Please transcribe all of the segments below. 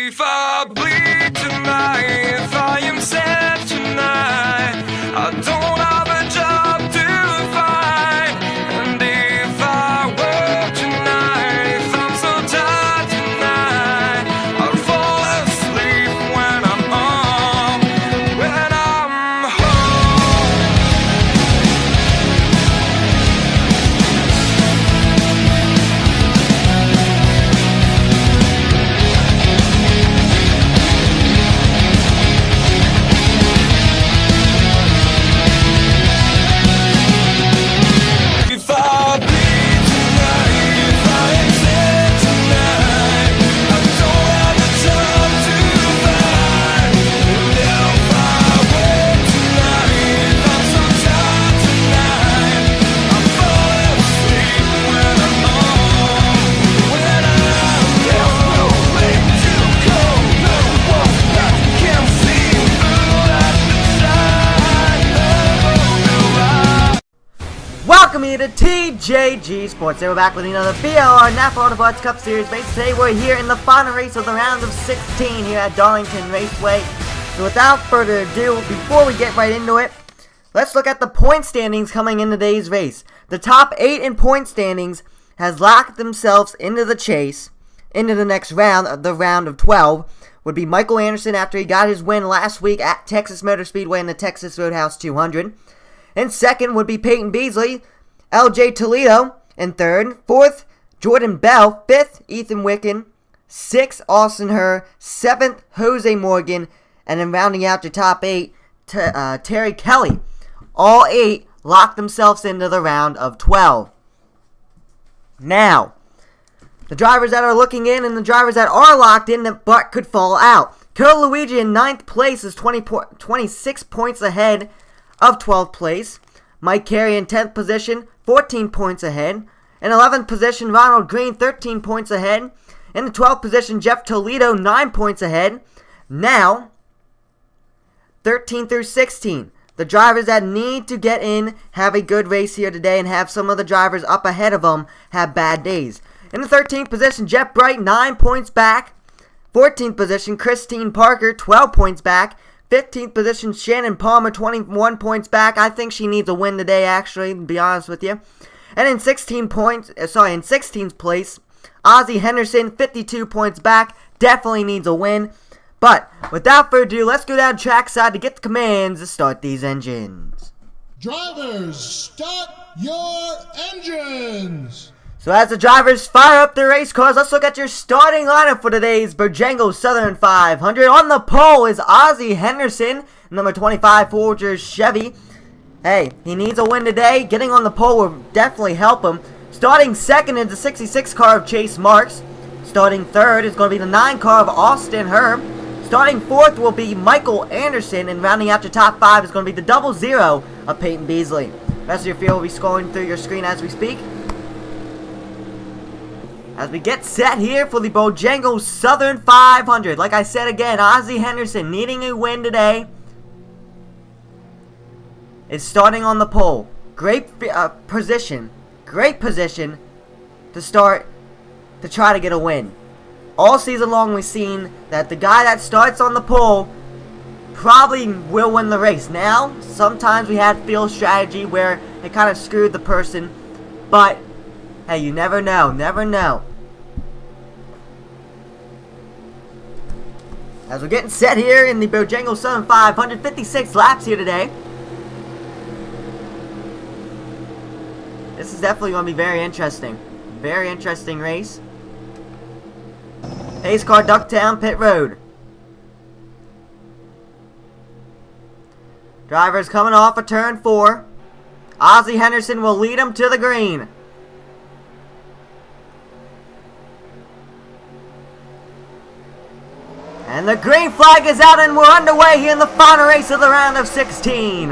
if I bleed tonight, if I am sad tonight, I don't have a job to find. And if I work tonight, if I'm so tired tonight, I'll fall asleep when I'm home, when I'm home. If I bleed tonight, if I am sad tonight, I don't have a job to find. And if I work tonight, if I'm so tired tonight, I'll fall asleep when I'm home, when I'm There's no way to go, no one that can see through at the side of the road. Welcome here to TJG Sports. Today we're back with another BLR Napa Autobots Cup Series race. Today we're here in the final race of the round of 16 here at Darlington Raceway. So without further ado, before we get right into it, let's look at the point standings coming in today's race. The top 8 in point standings has locked themselves into the chase, into the next round, the round of 12, would be Michael Anderson after he got his win last week at Texas Motor Speedway in the Texas Roadhouse 200. In second would be Peyton Beasley, LJ Toledo in third. Fourth, Jordan Bell. Fifth, Ethan Wicken. Sixth, Austin Herr. Seventh, Jose Morgan. And then rounding out the top 8, Terry Kelly. All 8 locked themselves into the round of 12. Now, the drivers that are looking in and the drivers that are locked in but could fall out. Kyle Luigi in 9th place is 26 points ahead of 12th place. Mike Carey in 10th position, 14 points ahead. In 11th position, Ronald Green, 13 points ahead. In the 12th position, Jeff Toledo, 9 points ahead. Now, 13 through 16. The drivers that need to get in have a good race here today and have some of the drivers up ahead of them have bad days. In the 13th position, Jeff Bright, 9 points back. 14th position, Christine Parker, 12 points back. 15th position, Shannon Palmer, 21 points back. I think she needs a win today, actually, to be honest with you. And in 16th place, Ozzie Henderson, 52 points back. Definitely needs a win. But without further ado, let's go down trackside to get the commands to start these engines. Drivers, start your engines! So as the drivers fire up their race cars, let's look at your starting lineup for today's Bojangles Southern 500. On the pole is Ozzie Henderson, number 25 Folgers Chevy. Hey, he needs a win today. Getting on the pole will definitely help him. Starting second is the 66 car of Chase Marks. Starting third is going to be the 9 car of Austin Herb. Starting fourth will be Michael Anderson. And rounding out your top 5 is going to be the 00 of Peyton Beasley. The rest of your field will be scrolling through your screen as we speak. As we get set here for the Bojangles Southern 500. Like I said again, Ozzie Henderson needing a win today is starting on the pole. Great position. Great position to start to try to get a win. All season long we've seen that the guy that starts on the pole probably will win the race. Now, sometimes we had field strategy where it kind of screwed the person. But, hey, you never know. Never know. As we're getting set here in the Bojangles Southern 500, 56 laps here today. This is definitely going to be very interesting. Very interesting race. Pace car, Ducktown, pit road. Drivers coming off of turn 4. Ozzie Henderson will lead him to the green. And the green flag is out and we're underway here in the final race of the round of 16.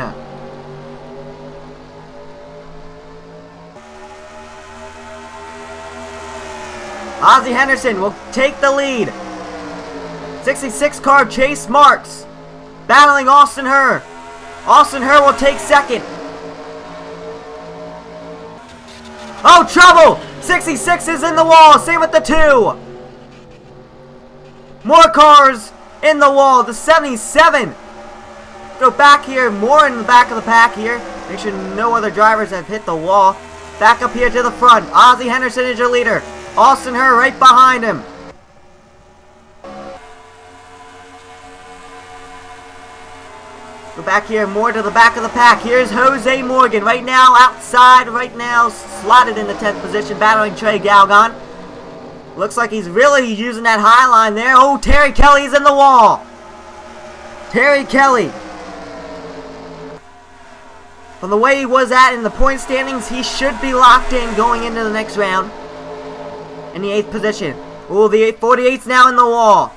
Ozzie Henderson will take the lead. 66 car Chase Marks battling Austin Herr. Austin Herr will take second. Oh, trouble! 66 is in the wall. Same with the 2. More cars in the wall. The 77. Go back here. More in the back of the pack here. Make sure no other drivers have hit the wall. Back up here to the front. Ozzie Henderson is your leader. Austin Herr right behind him. Go back here, more to the back of the pack. Here's Jose Morgan right now outside, right now slotted in the 10th position, battling Trey Galgon. Looks like he's really using that high line there. Oh, Terry Kelly's in the wall. Terry Kelly. From the way he was at in the point standings, he should be locked in going into the next round. In the 8th position. Oh, the 848's now in the wall.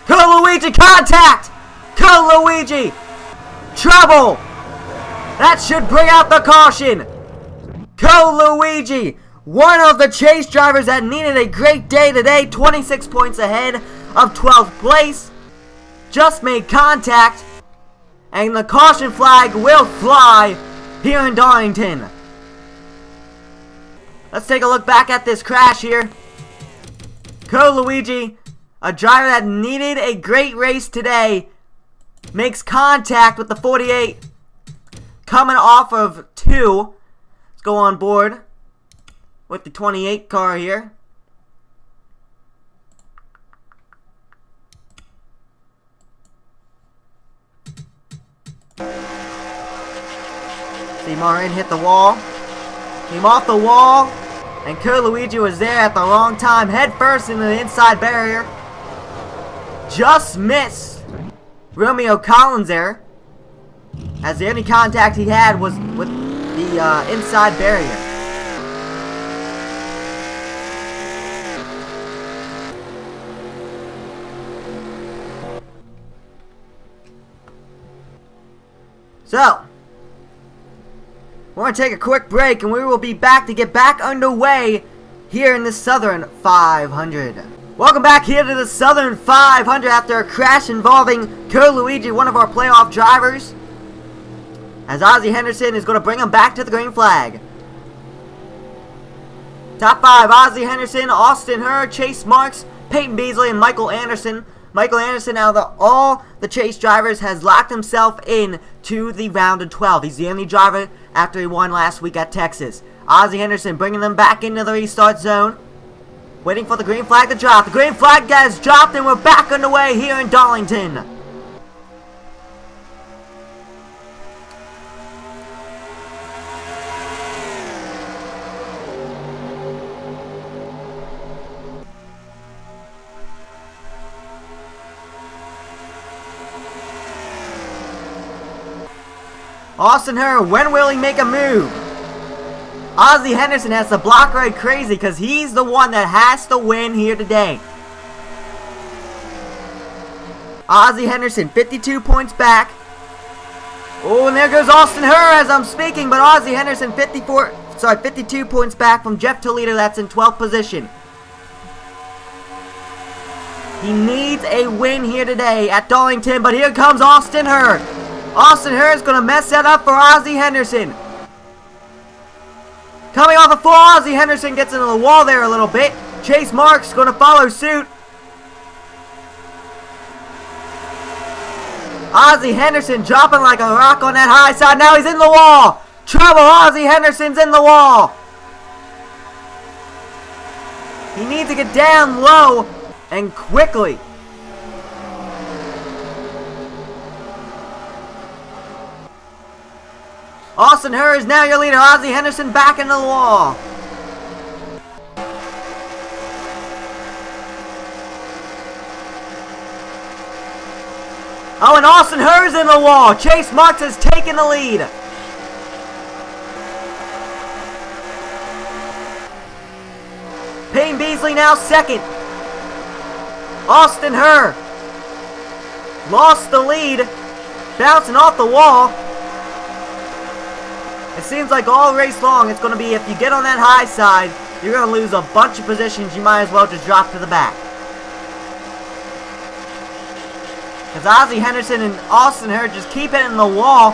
Luigi, contact! Luigi! Trouble! That should bring out the caution. Luigi, one of the chase drivers that needed a great day today, 26 points ahead of 12th place, just made contact, and the caution flag will fly here in Darlington. Let's take a look back at this crash here. Luigi, a driver that needed a great race today, makes contact with the 48 coming off of 2. Let's go on board with the 28 car here. See, Marin hit the wall. Came off the wall. And Luigi was there at the wrong time. Head first into the inside barrier. Just missed Romeo Collins there, as the only contact he had was with the inside barrier. So, we're going to take a quick break and we will be back to get back underway here in the Southern 500. Welcome back here to the Southern 500 after a crash involving Luigi, one of our playoff drivers, as Ozzie Henderson is going to bring him back to the green flag. Top 5, Ozzie Henderson, Austin Herr, Chase Marks, Peyton Beasley, and Michael Anderson. Michael Anderson, out of all the chase drivers, has locked himself in to the round of 12. He's the only driver after he won last week at Texas. Ozzie Henderson bringing them back into the restart zone. Waiting for the green flag to drop. The green flag has dropped and we're back underway here in Darlington. Austin Herr, when will he make a move? Ozzie Henderson has to block right crazy because he's the one that has to win here today. Ozzie Henderson, 52 points back. Oh, and there goes Austin Herr as I'm speaking, but Ozzie Henderson, 52 points back from Jeff Toledo, that's in 12th position. He needs a win here today at Darlington, but here comes Austin Herr. Austin Herr is going to mess that up for Ozzie Henderson. Coming off the floor, Ozzie Henderson gets into the wall there a little bit. Chase Marks going to follow suit. Ozzie Henderson dropping like a rock on that high side. Now he's in the wall. Trouble, Ozzie Henderson's in the wall. He needs to get down low and quickly. Austin Herr is now your leader. Ozzie Henderson back into the wall. Oh, and Austin Herr is in the wall. Chase Marks has taken the lead. Payne Beasley now second. Austin Herr lost the lead, bouncing off the wall. It seems like all race long it's going to be, if you get on that high side, you're going to lose a bunch of positions. You might as well just drop to the back. Because Ozzie Henderson and Austin Herr just keep hitting the wall.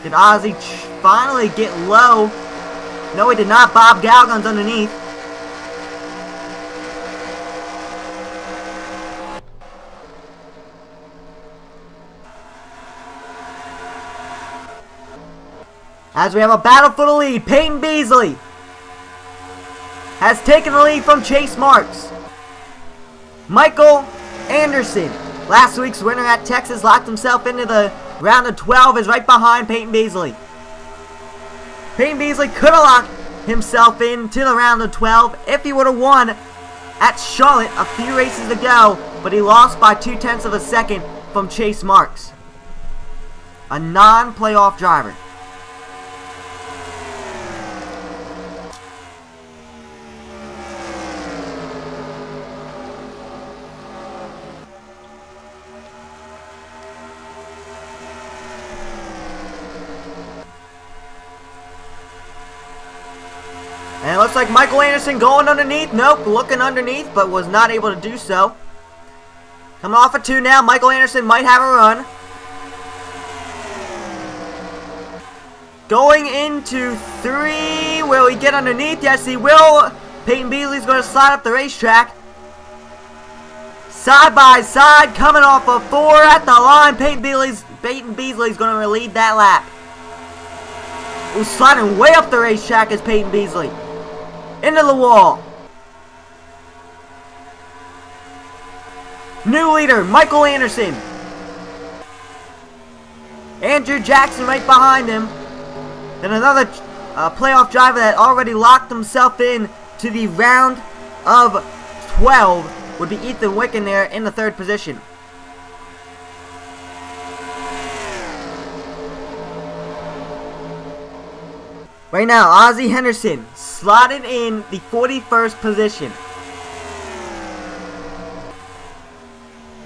Did Ozzie finally get low? No, he did not. Bob Galgon's underneath. As we have a battle for the lead, Peyton Beasley has taken the lead from Chase Marks. Michael Anderson, last week's winner at Texas, locked himself into the round of 12, is right behind Peyton Beasley. Peyton Beasley could have locked himself into the round of 12 if he would have won at Charlotte a few races ago, but he lost by 0.2 of a second from Chase Marks, a non-playoff driver. And it looks like Michael Anderson going underneath. Nope, looking underneath, but was not able to do so. Coming off of 2 now. Michael Anderson might have a run. Going into 3. Will he get underneath? Yes, he will. Peyton Beasley's going to slide up the racetrack. Side by side, coming off of 4 at the line. Peyton Beasley's going to lead that lap. Who's sliding way up the racetrack is Peyton Beasley. Into the wall. New leader, Michael Anderson. Andrew Jackson right behind him. Then another playoff driver that already locked himself in to the round of 12 would be Ethan Wicken there in the 3rd position. Right now, Ozzie Henderson slotted in the 41st position.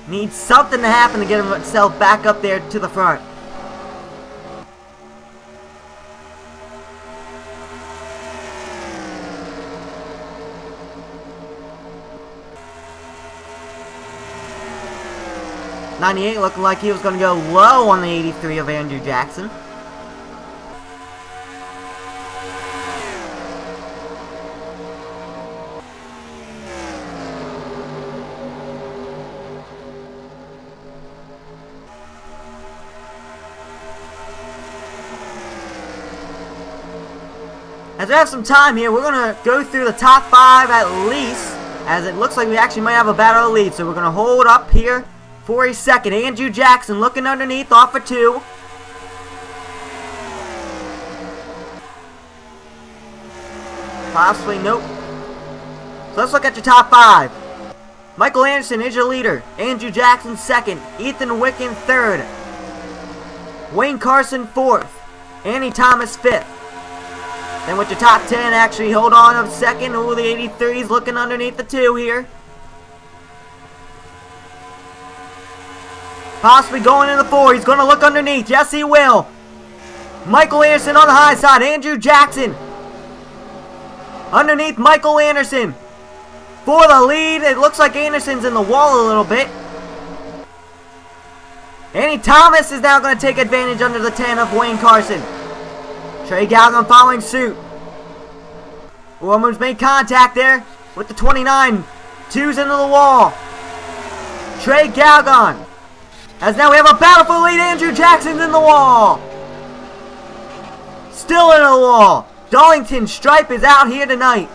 Needs something to happen to get himself back up there to the front. '98 looking like he was going to go low on the 83 of Andrew Jackson. As we have some time here, we're going to go through the top 5 at least, as it looks like we actually might have a battle of lead. So we're going to hold up here for a second. Andrew Jackson looking underneath off of 2. Possibly, nope. So let's look at your top 5. Michael Anderson is your leader. Andrew Jackson 2nd. Ethan Wicken 3rd. Wayne Carson 4th. Annie Thomas 5th. Then with your top 10, actually hold on a second. Ooh, the 83's looking underneath the 2 here. Possibly going in the 4. He's going to look underneath. Yes, he will. Michael Anderson on the high side. Andrew Jackson underneath Michael Anderson for the lead. It looks like Anderson's in the wall a little bit. Annie Thomas is now going to take advantage under the 10 of Wayne Carson. Trey Galgon following suit. Woman's made contact there with the 29. 2's into the wall. Trey Galgon. As now we have a battle for the lead. Andrew Jackson's in the wall. Still in the wall. Darlington Stripe is out here tonight.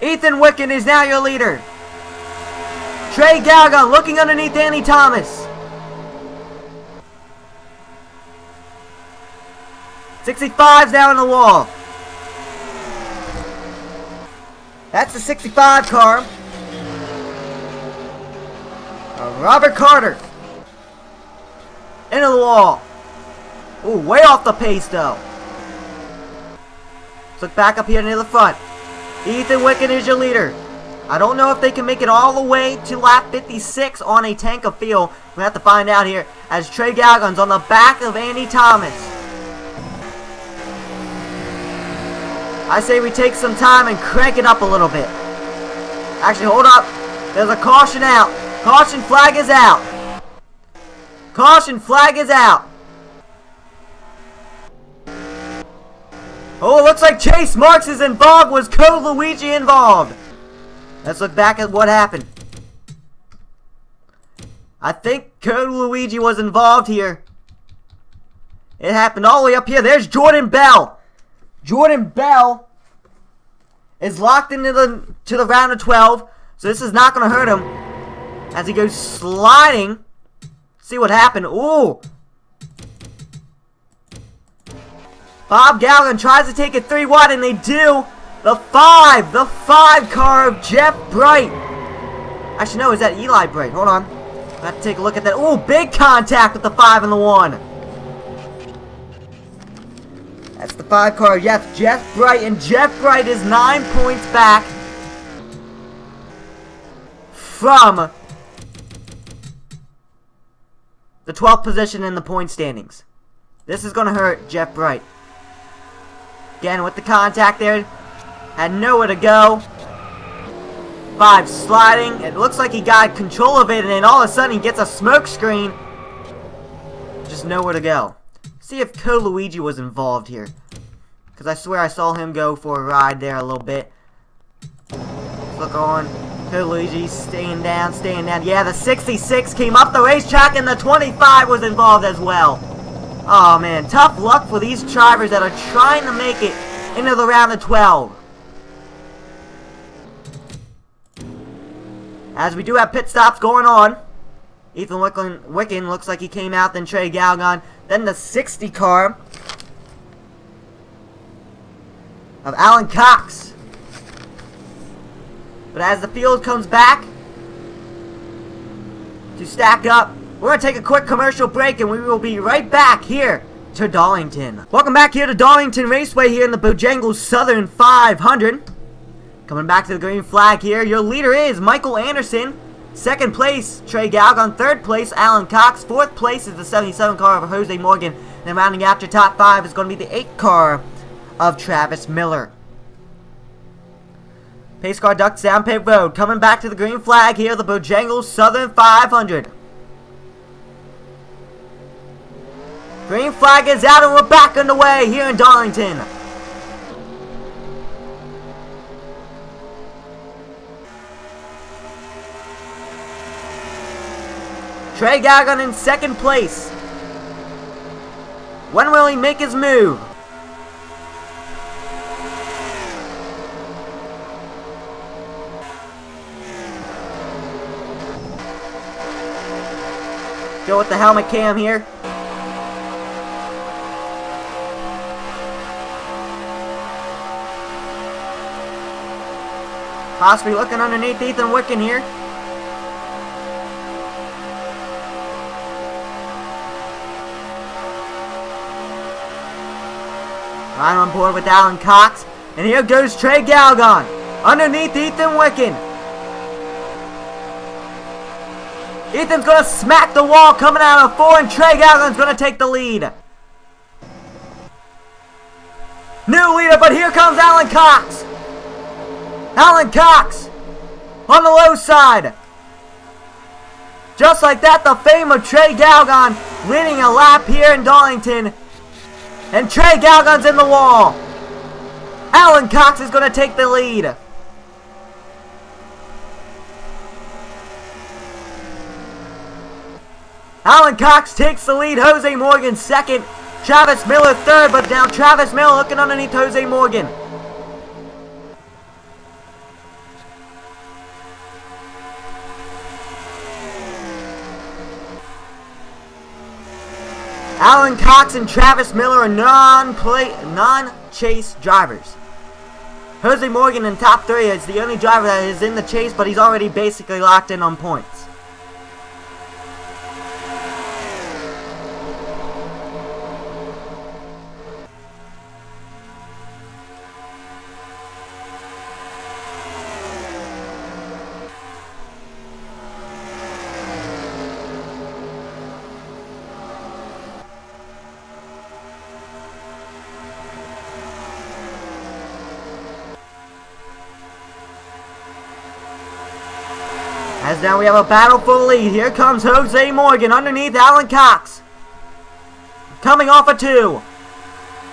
Ethan Wicken is now your leader. Trey Galgon looking underneath Annie Thomas. 65's down in the wall. That's the 65 car. Robert Carter. Into the wall. Ooh, way off the pace though. Let's look back up here near the front. Ethan Wicken is your leader. I don't know if they can make it all the way to lap 56 on a tank of fuel. We're going to have to find out here as Trey Galgon's on the back of Andy Thomas. I say we take some time and crank it up a little bit. Actually, hold up. There's a caution out. Caution flag is out. Caution flag is out. Oh, it looks like Chase Marks is involved. Was Code Luigi involved? Let's look back at what happened. I think Code Luigi was involved here. It happened all the way up here. There's Jordan Bell. Jordan Bell is locked into the round of 12. So this is not going to hurt him. As he goes sliding. See what happened. Ooh. Bob Galligan tries to take it 3 wide, and they do. The 5 car of Jeff Bright. Actually, no, is that Eli Bright? Hold on. I have to take a look at that. Ooh, big contact with the 5 and the 1. That's the 5 car. Yes, Jeff Bright, and Jeff Bright is 9 points back from the 12th position in the point standings. This is going to hurt Jeff Bright. Again, with the contact there, had nowhere to go. 5 sliding. It looks like he got control of it, and then all of a sudden he gets a smoke screen. Just nowhere to go. See if Code Luigi was involved here. Because I swear I saw him go for a ride there a little bit. Let's look on. Code Luigi staying down, staying down. Yeah, the 66 came up the racetrack, and the 25 was involved as well. Oh man, tough luck for these drivers that are trying to make it into the round of 12. As we do have pit stops going on. Ethan Wicken looks like he came out, then Trey Galgan, then the 60 car of Alan Cox. But as the field comes back to stack up, we're going to take a quick commercial break, and we will be right back here to Darlington. Welcome back here to Darlington Raceway here in the Bojangles Southern 500. Coming back to the green flag here, your leader is Michael Anderson. Second place, Trey Galgan. Third place, Alan Cox. Fourth place is the 77 car of Jose Morgan. And rounding after top 5 is going to be the 8 car of Travis Miller. Pace car ducks down pit road. Coming back to the green flag here, the Bojangles Southern 500. Green flag is out, and we're back underway here in Darlington. Trey Galgan in second place. When will he make his move? Go with the helmet cam here. Possibly looking underneath Ethan Wicken here. Right on board with Alan Cox. And here goes Trey Galgan underneath Ethan Wicken. Ethan's going to smack the wall coming out of 4, and Trey Galgan's going to take the lead. New leader, but here comes Alan Cox. Alan Cox on the low side. Just like that, the fame of Trey Galgan leading a lap here in Darlington. And Trey Galgan's in the wall. Alan Cox is going to take the lead. Alan Cox takes the lead. Jose Morgan second. Travis Miller third, but now Travis Miller looking underneath Jose Morgan. Alan Cox and Travis Miller are non-chase drivers. Jose Morgan in top 3 is the only driver that is in the chase, but he's already basically locked in on points. As now we have a battle for the lead. Here comes Jose Morgan underneath Alan Cox. Coming off a 2.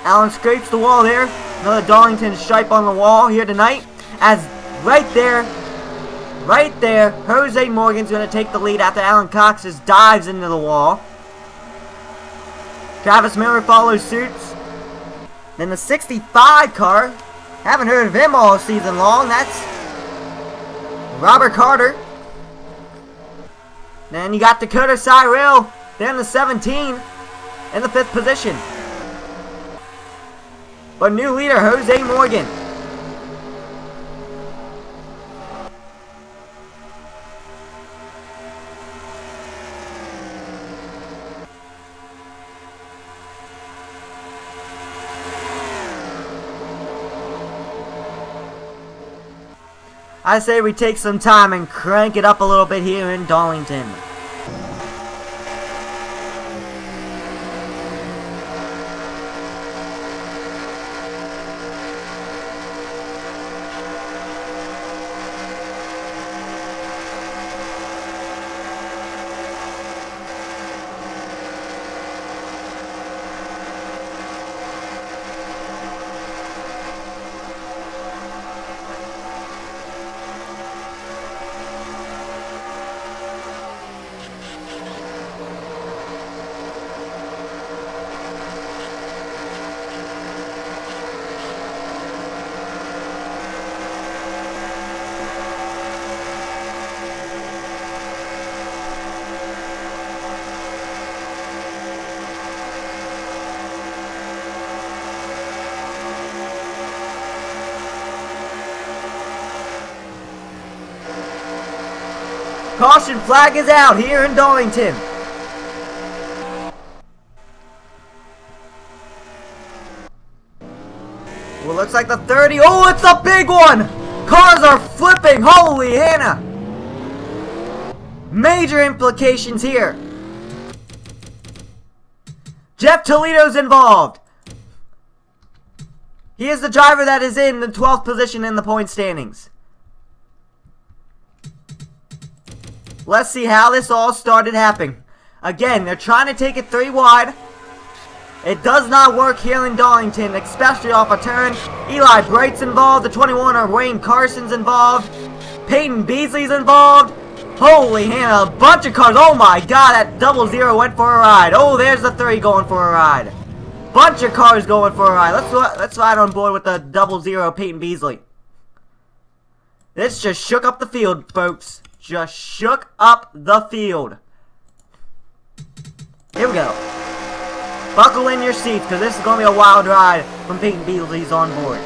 Alan scrapes the wall there. Another Darlington stripe on the wall here tonight. As right there, Jose Morgan's going to take the lead after Alan Cox just dives into the wall. Travis Miller follows suit. Then the 65 car, haven't heard of him all season long. That's Robert Carter. Then you got Dakota Cyril there in the 17 in the 5th position. But new leader, Jose Morgan. I say we take some time and crank it up a little bit here in Darlington. Caution flag is out here in Darlington. Well, looks like the 30. Oh, it's a big one! Cars are flipping. Holy Hannah! Major implications here. Jeff Toledo's involved. He is the driver that is in the 12th position in the point standings. Let's see how this all started happening. Again, they're trying to take it 3 wide. It does not work here in Darlington, especially off a turn. Eli Bright's involved. The 21er Wayne Carson's involved. Peyton Beasley's involved. Holy Hannah, a bunch of cars. Oh my god, that 00 went for a ride. Oh, there's the 3 going for a ride. Bunch of cars going for a ride. Let's ride on board with the 00 Peyton Beasley. This just shook up the field, folks. Just shook up the field. Here we go. Buckle in your seats, because this is going to be a wild ride from Peyton Beasley's on board.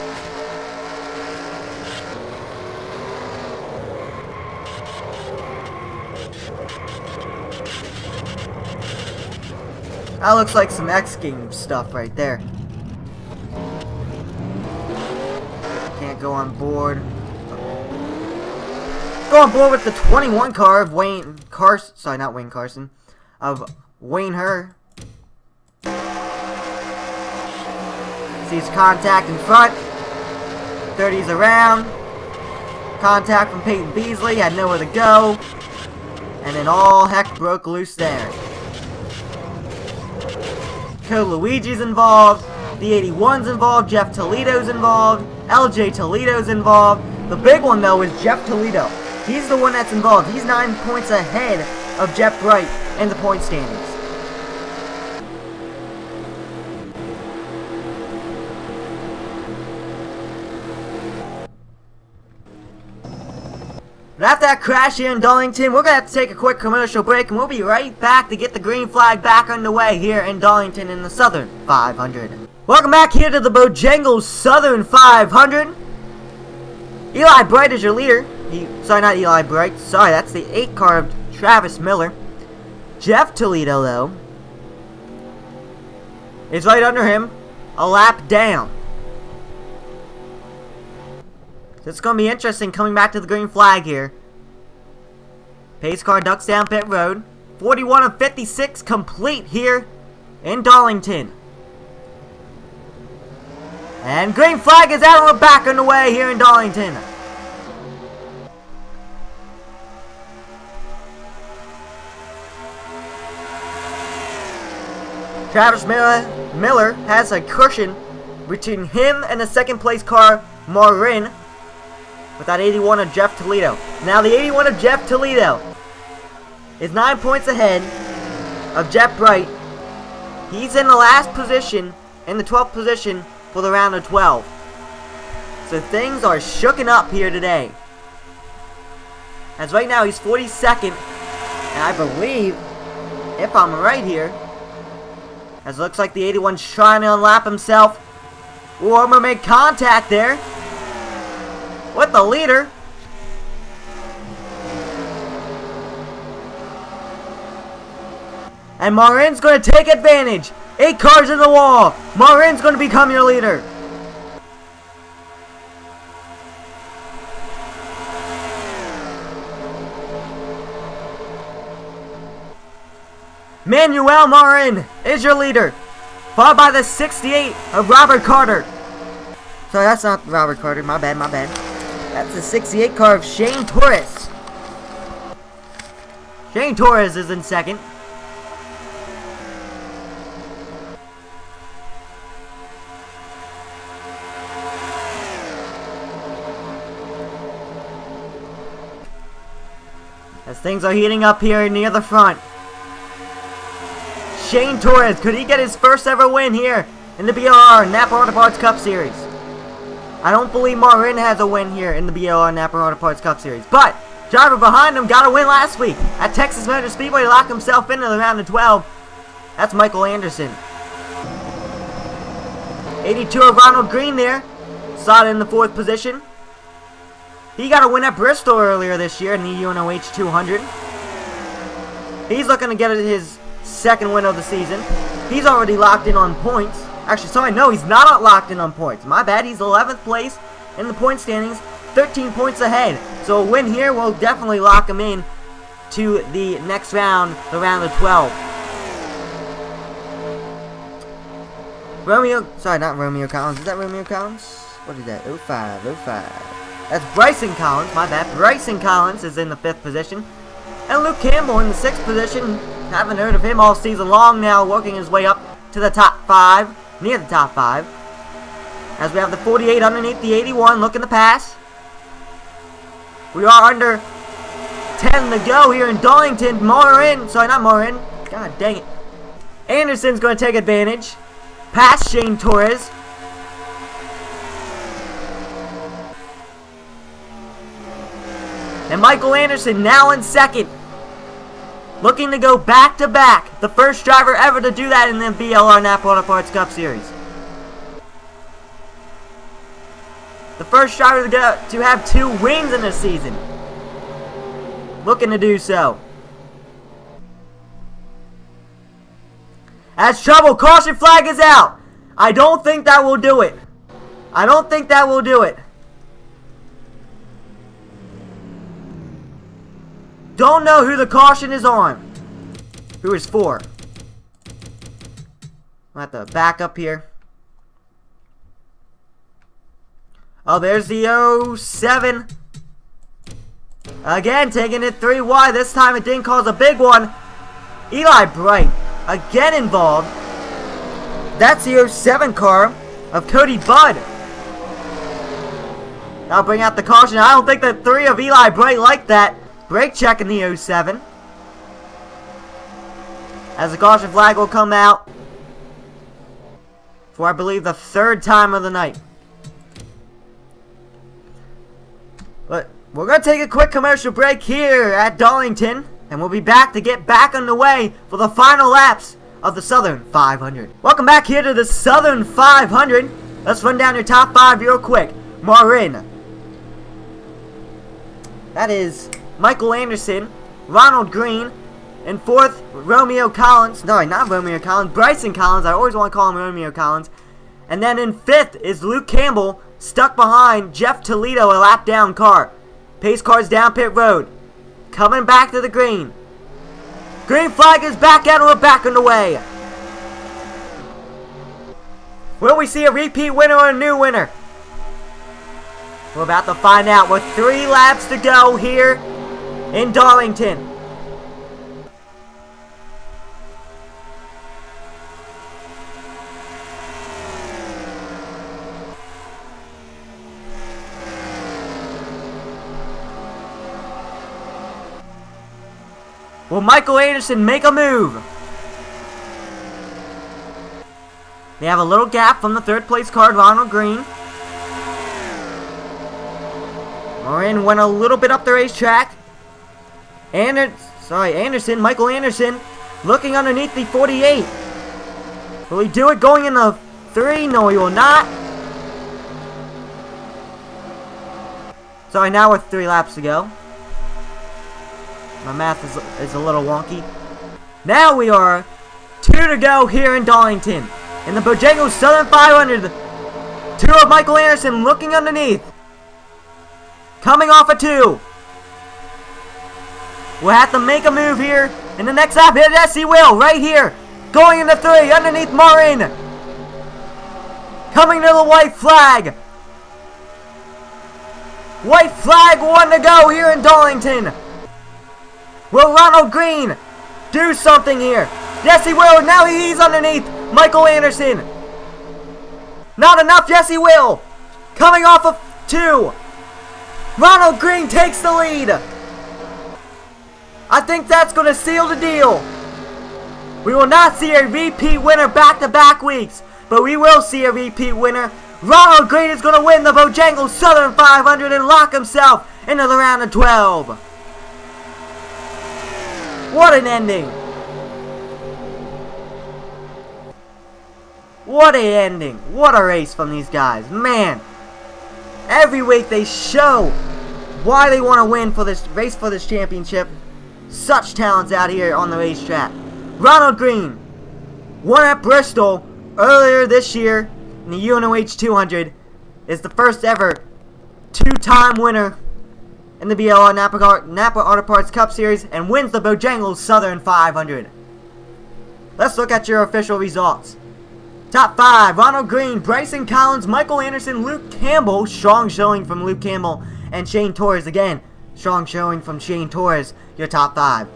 That looks like some X Games stuff right there. Can't go on board. Go on board with the 21 car of Wayne Carson. Sorry, not Wayne Carson. Of Wayne Herr. Sees contact in front. 30's around. Contact from Peyton Beasley. Had nowhere to go. And then all heck broke loose there. Co Luigi's involved. The 81's involved. Jeff Toledo's involved. LJ Toledo's involved. The big one, though, is Jeff Toledo. He's the one that's involved. He's 9 points ahead of Jeff Bright in the point standings. But after that crash here in Darlington, we're going to have to take a quick commercial break, and we'll be right back to get the green flag back underway here in Darlington in the Southern 500. Welcome back here to the Bojangles Southern 500. Eli Bright is your leader. Sorry, not Eli Bright. Sorry, that's the 8 car of Travis Miller. Jeff Toledo, though, is right under him, a lap down. So it's going to be interesting coming back to the green flag here. Pace car ducks down pit road. 41 of 56 complete here in Darlington. And green flag is out and we're back on the way here in Darlington. Travis Miller has a cushion between him and the second place car, Marin, with that 81 of Jeff Toledo. Now the 81 of Jeff Toledo is 9 points ahead of Jeff Bright. He's in the last position, in the 12th position for the round of 12. So things are shooken up here today. As right now he's 42nd, and I believe, if I'm right here, as it looks like the 81's trying to unlap himself. Ooh, I'm gonna make contact there with the leader. And Marin's going to take advantage. 8 cars in the wall. Marin's going to become your leader. Manuel Marin is your leader, followed by the 68 of Robert Carter. Sorry, that's not Robert Carter. My bad, my bad. That's the 68 car of Shane Torres. Shane Torres is in second. As things are heating up here near the front. Shane Torres, could he get his first ever win here in the BLR Napa Auto Parts Cup Series? I don't believe Marin has a win here in the BLR Napa Auto Parts Cup Series. But, driver behind him got a win last week at Texas Motor Speedway to lock himself into the round of 12. That's Michael Anderson. 82 of Ronald Green there, slotted in the 4th position. He got a win at Bristol earlier this year in the UNOH 200. He's looking to get his second win of the season. He's already locked in on points. Actually, sorry, no, he's not locked in on points. My bad, he's 11th place in the point standings, 13 points ahead. So a win here will definitely lock him in to the next round, the round of 12. Not Romeo Collins. Is that Romeo Collins? What is that? 05. That's Bryson Collins, my bad. Bryson Collins is in the 5th position. And Luke Campbell in the 6th position. Haven't heard of him all season long now, working his way up to the top 5, near the top 5. As we have the 48 underneath the 81, looking to pass. We are under 10 to go here in Darlington. Marin. God dang it. Anderson's going to take advantage. Past Shane Torres. And Michael Anderson now in second. Looking to go back-to-back. The first driver ever to do that in the BLR Napa Auto Parts Cup Series. The first driver to have 2 wins in a season. Looking to do so. As trouble, caution flag is out. I don't think that will do it. Don't know who the caution is on. Who is for? I'm at the back up here. Oh, there's the 07. Again, taking it 3 wide. This time it didn't cause a big one. Eli Bright, again involved. That's the 07 car of Cody Budd. I'll bring out the caution. I don't think the 3 of Eli Bright like that. Brake check in the 07. As the caution flag will come out for, I believe, the 3rd time of the night. But we're going to take a quick commercial break here at Darlington, and we'll be back to get back underway for the final laps of the Southern 500. Welcome back here to the Southern 500. Let's run down your top 5 real quick. Marin. That is Michael Anderson, Ronald Green, in 4th, Romeo Collins. No, not Romeo Collins, Bryson Collins. I always want to call him Romeo Collins. And then in 5th is Luke Campbell, stuck behind Jeff Toledo, a lap down car. Pace cars down pit road. Coming back to the green. Green flag is back out and we're back underway. Will we see a repeat winner or a new winner? We're about to find out with 3 laps to go here in Darlington. Will Michael Anderson make a move? They have a little gap from the third place card, Ronald Green. Morin went a little bit up the racetrack. Michael Anderson, looking underneath the 48. Will he do it going in the 3? No, he will not. Sorry, now with 3 laps to go. My math is a little wonky. Now we are 2 to go here in Darlington. In the Bojangles Southern 500. 2 of Michael Anderson looking underneath. Coming off a 2. We'll have to make a move here. In the next lap, yes he will, right here. Going into 3, underneath Marin. Coming to the white flag. White flag, 1 to go here in Darlington. Will Ronald Green do something here? Yes he will, now he's underneath Michael Anderson. Not enough, yes he will. Coming off of 2. Ronald Green takes the lead. I think that's going to seal the deal. We will not see a repeat winner back-to-back weeks, but we will see a repeat winner. Ronald Green is going to win the Bojangles Southern 500 and lock himself into the round of 12. What an ending. What an ending. What a race from these guys. Man, every week they show why they want to win for this race for this championship. Such talents out here on the racetrack. Ronald Green won at Bristol earlier this year in the UNOH 200. Is the first ever 2-time winner in the BLR Napa Auto Parts Cup Series and wins the Bojangles Southern 500. Let's look at your official results. Top 5, Ronald Green, Bryson Collins, Michael Anderson, Luke Campbell, strong showing from Luke Campbell, and Shane Torres again. Strong showing from Shane Torres, your top 5.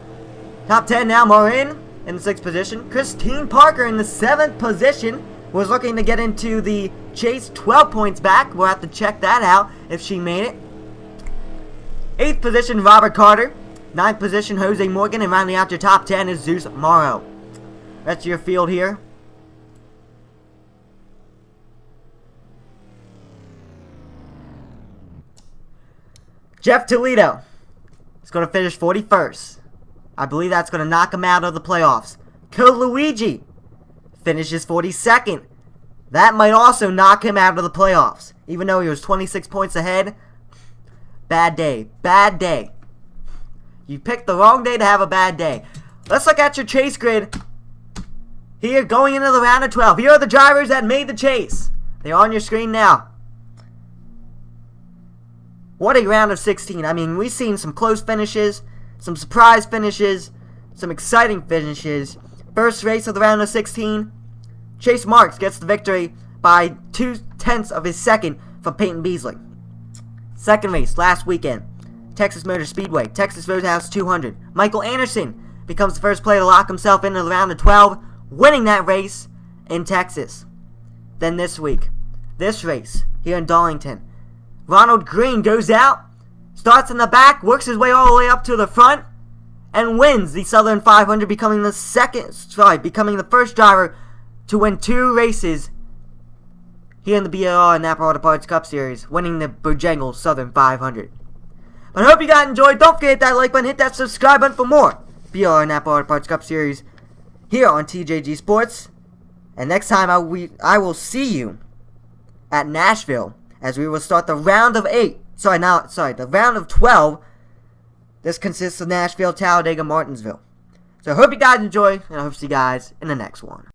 Top 10 now, Morin in the 6th position. Christine Parker in the 7th position. Was looking to get into the chase, 12 points back. We'll have to check that out if she made it. 8th position, Robert Carter. 9th position, Jose Morgan. And rounding out your top 10 is Zeus Morrow. That's your field here. Jeff Toledo is going to finish 41st. I believe that's going to knock him out of the playoffs. Code Luigi finishes 42nd. That might also knock him out of the playoffs. Even though he was 26 points ahead. Bad day. Bad day. You picked the wrong day to have a bad day. Let's look at your chase grid. Here, going into the round of 12. Here are the drivers that made the chase. They're on your screen now. What a round of 16. I mean, we've seen some close finishes, some surprise finishes, some exciting finishes. First race of the round of 16, Chase Marks gets the victory by 2/10 of his second from Peyton Beasley. Second race, last weekend, Texas Motor Speedway, Texas Roadhouse 200. Michael Anderson becomes the first player to lock himself into the round of 12, winning that race in Texas. Then this week, this race here in Darlington, Ronald Green goes out, starts in the back, works his way all the way up to the front, and wins the Southern 500, becoming the first driver to win 2 races here in the BLR Napa Auto Parts Cup Series, winning the Bojangles Southern 500. But I hope you guys enjoyed. Don't forget that like button, hit that subscribe button for more BLR Napa Auto Parts Cup Series here on TJG Sports. And next time I will see you at Nashville as we will start the round of 8. The round of 12. This consists of Nashville, Talladega, Martinsville. So I hope you guys enjoy, and I hope to see you guys in the next one.